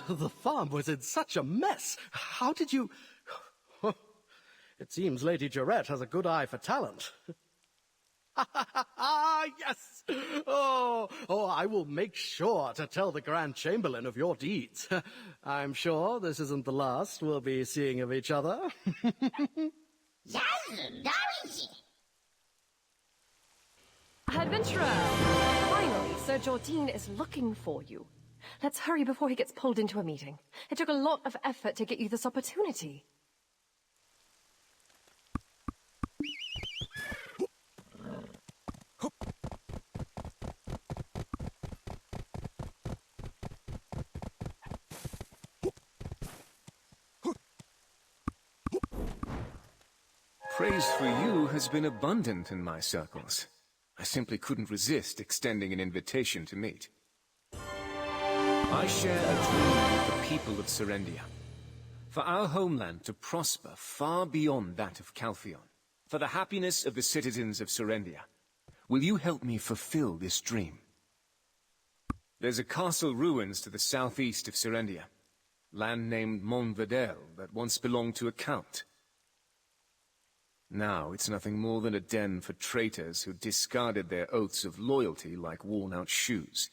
The farm was in such a mess. How did you... It seems Lady Jarette has a good eye for talent. Yes! I will make sure to tell the Grand Chamberlain of your deeds. I'm sure this isn't the last we'll be seeing of each other. Adventurer! Finally, Sir Jordine is looking for you. Let's hurry before he gets pulled into a meeting. It took a lot of effort to get you this opportunity. Praise for you has been abundant in my circles. I simply couldn't resist extending an invitation to meet. I share a dream with the people of Serendia. For our homeland to prosper far beyond that of Calphion. For the happiness of the citizens of Serendia. Will you help me fulfill this dream? There's a castle ruins to the southeast of Serendia. Land named Monadel that once belonged to a count. Now it's nothing more than a den for traitors who discarded their oaths of loyalty like worn-out shoes.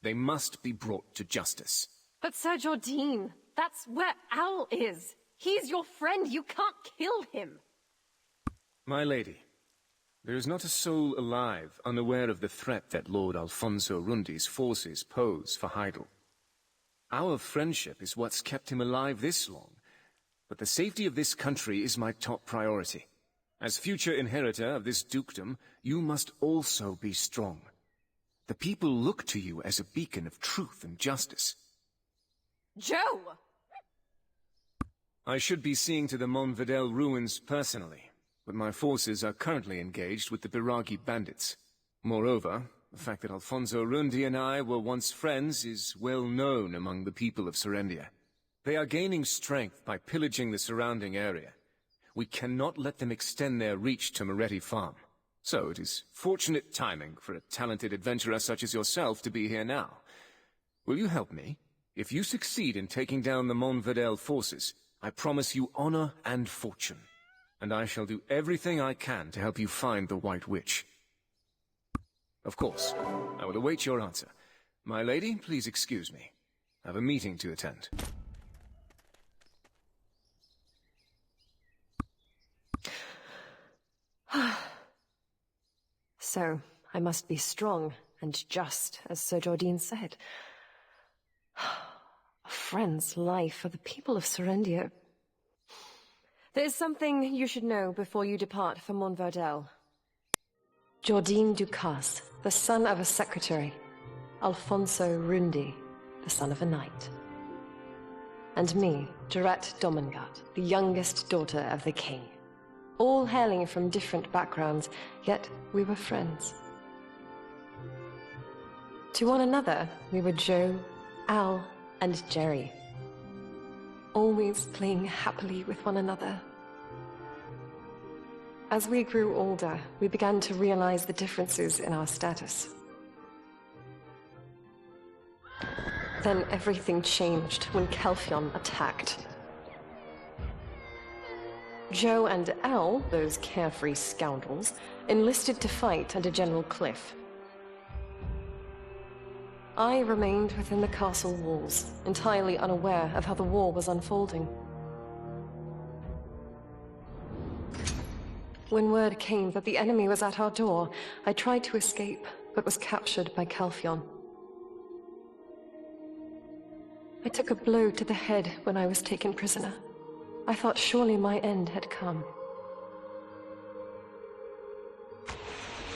They must be brought to justice. But Sir Jordine, that's where Owl is. He's your friend. You can't kill him. My lady, there is not a soul alive unaware of the threat that Lord Alfonso Rundi's forces pose for Heidel. Our friendship is what's kept him alive this long, but the safety of this country is my top priority. As future inheritor of this dukedom, you must also be strong. The people look to you as a beacon of truth and justice. Joe! I should be seeing to the Monadel ruins personally, but my forces are currently engaged with the Biragi bandits. Moreover, the fact that Alfonso Rundi and I were once friends is well known among the people of Serendia. They are gaining strength by pillaging the surrounding area. We cannot let them extend their reach to Moretti Farm. So it is fortunate timing for a talented adventurer such as yourself to be here now. Will you help me? If you succeed in taking down the Monadel forces, I promise you honor and fortune. And I shall do everything I can to help you find the White Witch. Of course, I will await your answer. My lady, please excuse me. I have a meeting to attend. So, I must be strong and just, as Sir Jordine said. A friend's life for the people of Serendia. There is something you should know before you depart for Monadel. Jordine Ducasse, the son of a secretary. Alfonso Rundi, the son of a knight. And me, Jarette Domengard, the youngest daughter of the king. All hailing from different backgrounds, yet we were friends. To one another, we were Joe, Al, and Jerry. Always playing happily with one another. As we grew older, we began to realize the differences in our status. Then everything changed when Calphion attacked. Joe and Al, those carefree scoundrels, enlisted to fight under General Cliff. I remained within the castle walls, entirely unaware of how the war was unfolding. When word came that the enemy was at our door, I tried to escape, but was captured by Calphion. I took a blow to the head when I was taken prisoner. I thought surely my end had come.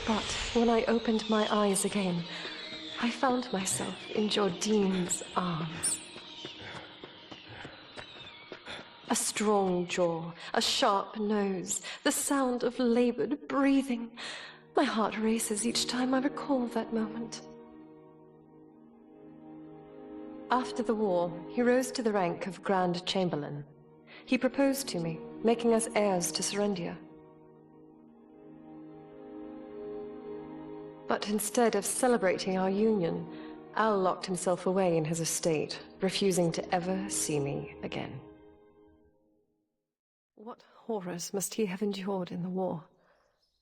But when I opened my eyes again, I found myself in Jordine's arms. A strong jaw, a sharp nose, the sound of labored breathing. My heart races each time I recall that moment. After the war, he rose to the rank of Grand Chamberlain. He proposed to me, making us heirs to Serendia. But instead of celebrating our union, Al locked himself away in his estate, refusing to ever see me again. What horrors must he have endured in the war?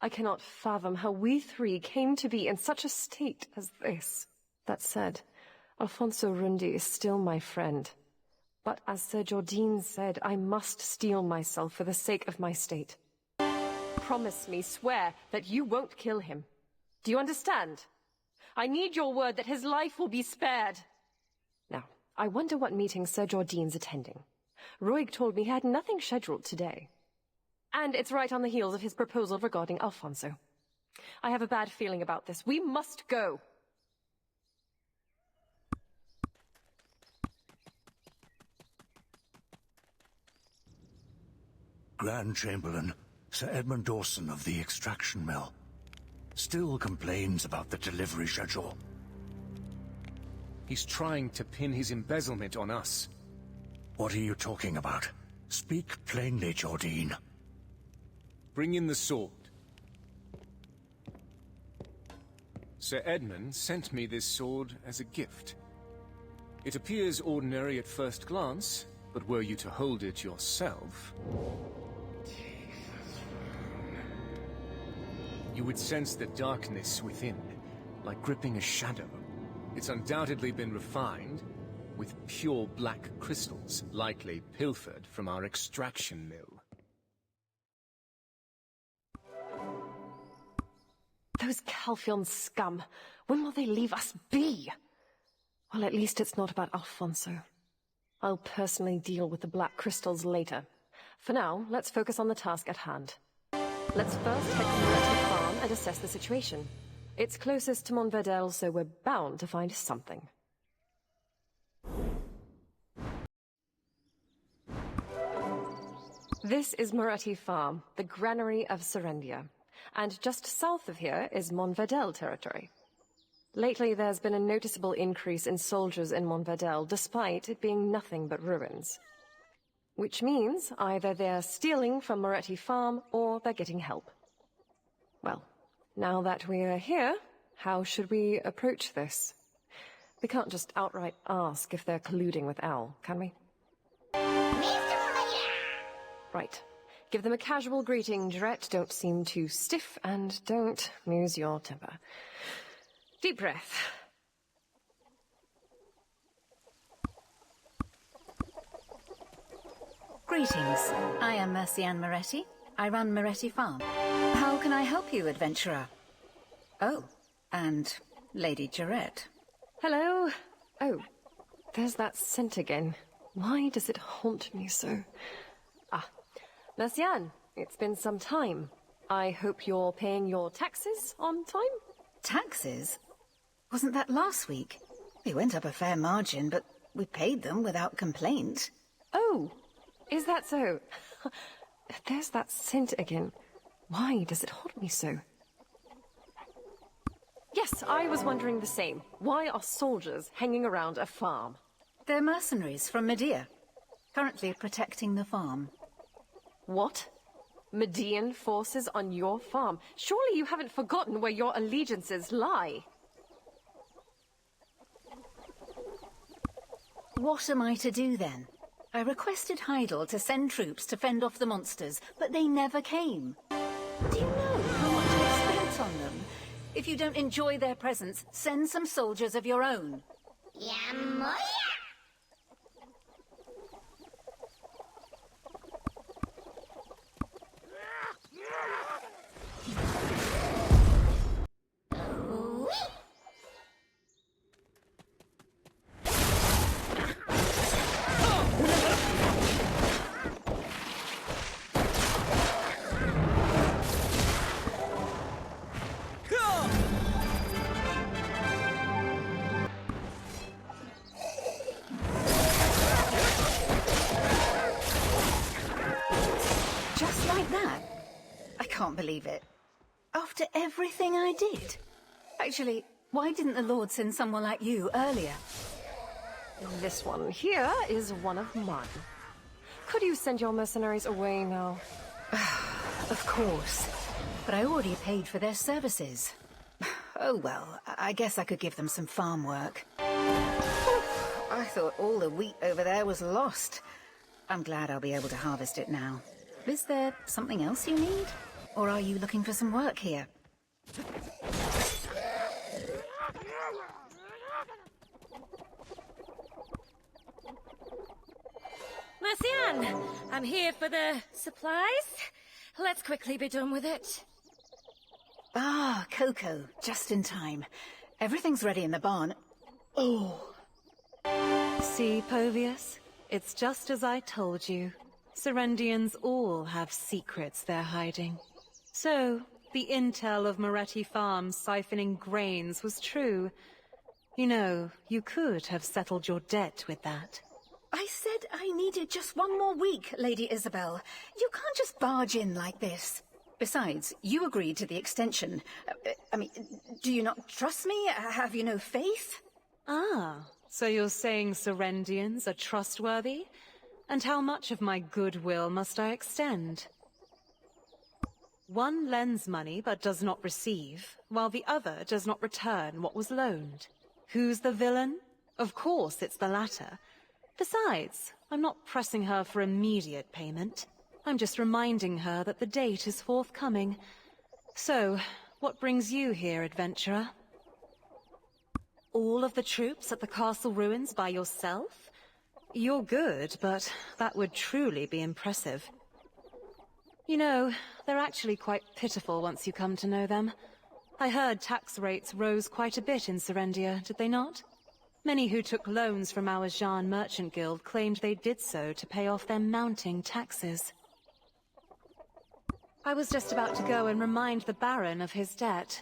I cannot fathom how we three came to be in such a state as this. That said, Alfonso Rundi is still my friend. But as Sir Jordine said, I must steel myself for the sake of my state. Promise me, swear, that you won't kill him. Do you understand? I need your word that his life will be spared. Now, I wonder what meeting Sir Jordine's attending. Roig told me he had nothing scheduled today. And it's right on the heels of his proposal regarding Alfonso. I have a bad feeling about this. We must go. Grand Chamberlain, Sir Edmund Dawson of the extraction mill, still complains about the delivery schedule. He's trying to pin his embezzlement on us. What are you talking about? Speak plainly, Jordine. Bring in the sword. Sir Edmund sent me this sword as a gift. It appears ordinary at first glance, but were you to hold it yourself, you would sense the darkness within, like gripping a shadow. It's undoubtedly been refined, with pure black crystals, likely pilfered from our extraction mill. Those Calphion scum! When will they leave us be? Well, at least it's not about Alfonso. I'll personally deal with the black crystals later. For now, let's focus on the task at hand. Let's first head to Moretti Farm and assess the situation. It's closest to Monadel, so we're bound to find something. This is Moretti Farm, the granary of Serendia. And just south of here is Monadel territory. Lately, there's been a noticeable increase in soldiers in Monadel, despite it being nothing but ruins. Which means either they're stealing from Moretti Farm, or they're getting help. Well, now that we're here, how should we approach this? We can't just outright ask if they're colluding with Al, can we? Right. Give them a casual greeting, Jarrett. Don't seem too stiff, and don't lose your temper. Deep breath. Greetings. I am Mercianne Moretti. I run Moretti Farm. How can I help you, adventurer? Oh, and Lady Jarrett. Hello. Oh, there's that scent again. Why does it haunt me so? Ah, Mercianne, it's been some time. I hope you're paying your taxes on time? Taxes? Wasn't that last week? We went up a fair margin, but we paid them without complaint. Oh, is that so? There's that scent again. Why does it haunt me so? Yes, I was wondering the same. Why are soldiers hanging around a farm? They're mercenaries from Medea, currently protecting the farm. What? Median forces on your farm? Surely you haven't forgotten where your allegiances lie. What am I to do then? I requested Heidel to send troops to fend off the monsters, but they never came. Do you know how much I've spent on them? If you don't enjoy their presence, send some soldiers of your own. Yamoya! Just like that? I can't believe it. After everything I did. Actually, why didn't the Lord send someone like you earlier? This one here is one of mine. Could you send your mercenaries away now? Of course. But I already paid for their services. Oh well, I guess I could give them some farm work. I thought all the wheat over there was lost. I'm glad I'll be able to harvest it now. Is there something else you need? Or are you looking for some work here? Marcian, I'm here for the supplies. Let's quickly be done with it. Ah, Coco, just in time. Everything's ready in the barn. Oh. See, Povius? It's just as I told you. Serendians all have secrets they're hiding. So, the intel of Moretti Farms siphoning grains was true. You know, you could have settled your debt with that. I said I needed just one more week, Lady Isabel. You can't just barge in like this. Besides, you agreed to the extension. I mean, do you not trust me? Have you no faith? Ah, so you're saying Serendians are trustworthy? And how much of my goodwill must I extend? One lends money but does not receive, while the other does not return what was loaned. Who's the villain? Of course it's the latter. Besides, I'm not pressing her for immediate payment. I'm just reminding her that the date is forthcoming. So, what brings you here, adventurer? All of the troops at the castle ruins by yourself? You're good, but that would truly be impressive. You know, they're actually quite pitiful once you come to know them. I heard tax rates rose quite a bit in Serendia, did they not? Many who took loans from our Jean Merchant Guild claimed they did so to pay off their mounting taxes. I was just about to go and remind the Baron of his debt.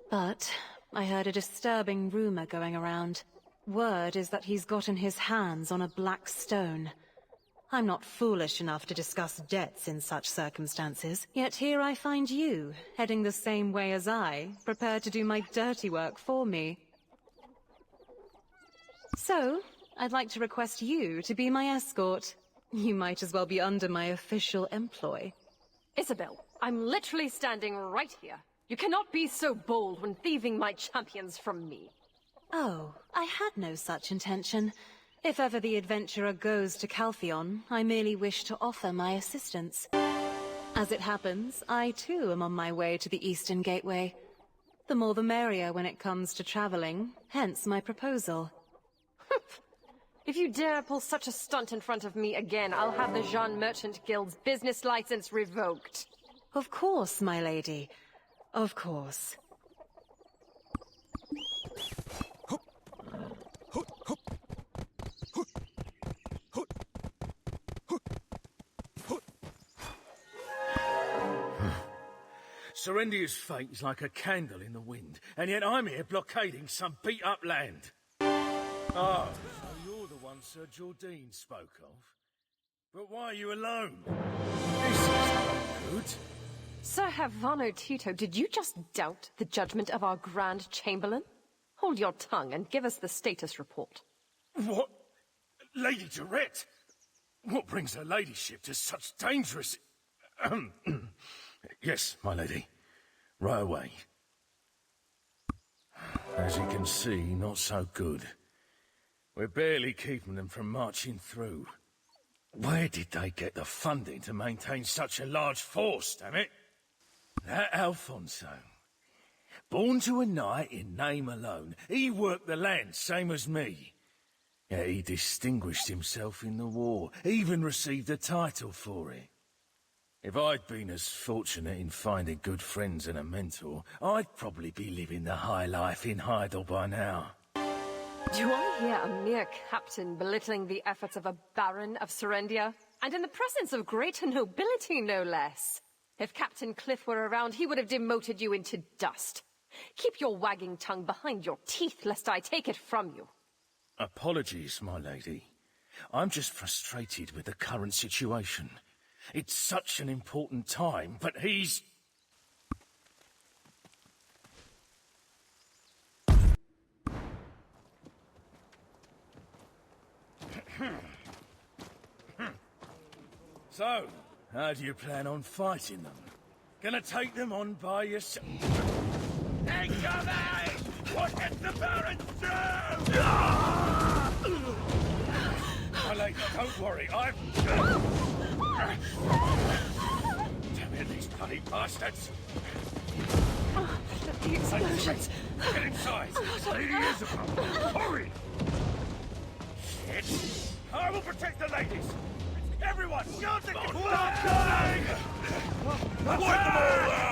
But I heard a disturbing rumor going around. Word is that he's gotten his hands on a black stone. I'm not foolish enough to discuss debts in such circumstances, yet here I find you, heading the same way as I, prepared to do my dirty work for me. So, I'd like to request you to be my escort. You might as well be under my official employ. Isabel, I'm literally standing right here. You cannot be so bold when thieving my champions from me. Oh, I had no such intention. If ever the adventurer goes to Caltheon, I merely wish to offer my assistance. As it happens, I too am on my way to the Eastern Gateway. The more the merrier when it comes to traveling, hence my proposal. If you dare pull such a stunt in front of me again, I'll have the Jean Merchant Guild's business license revoked. Of course, my lady. Of course. Serendia's fate is like a candle in the wind, and yet I'm here blockading some beat-up land. Oh, so you're the one Sir Jordine spoke of? But why are you alone? This is not good. Sir Havano Tito, did you just doubt the judgment of our Grand Chamberlain? Hold your tongue and give us the status report. What? Lady Durette? What brings her ladyship to such dangerous... Yes, my lady. Right away. As you can see, not so good. We're barely keeping them from marching through. Where did they get the funding to maintain such a large force, damn it? That Alfonso. Born to a knight in name alone, he worked the land same as me. Yet he distinguished himself in the war, even received a title for it. If I'd been as fortunate in finding good friends and a mentor, I'd probably be living the high life in Heidel by now. Do I hear a mere captain belittling the efforts of a baron of Serendia? And in the presence of greater nobility, no less. If Captain Cliff were around, he would have demoted you into dust. Keep your wagging tongue behind your teeth, lest I take it from you. Apologies, my lady. I'm just frustrated with the current situation. It's such an important time, but he's... So, how do you plan on fighting them? Gonna take them on by yourself? Incoming! What did the Baron do? My lady, don't worry, I've... Damn it, these bloody bastards! The explosions. Get inside! Lady Isabel, hurry! Shit! I will protect the ladies! Everyone, guard the... Stop coming! Wipe them all out!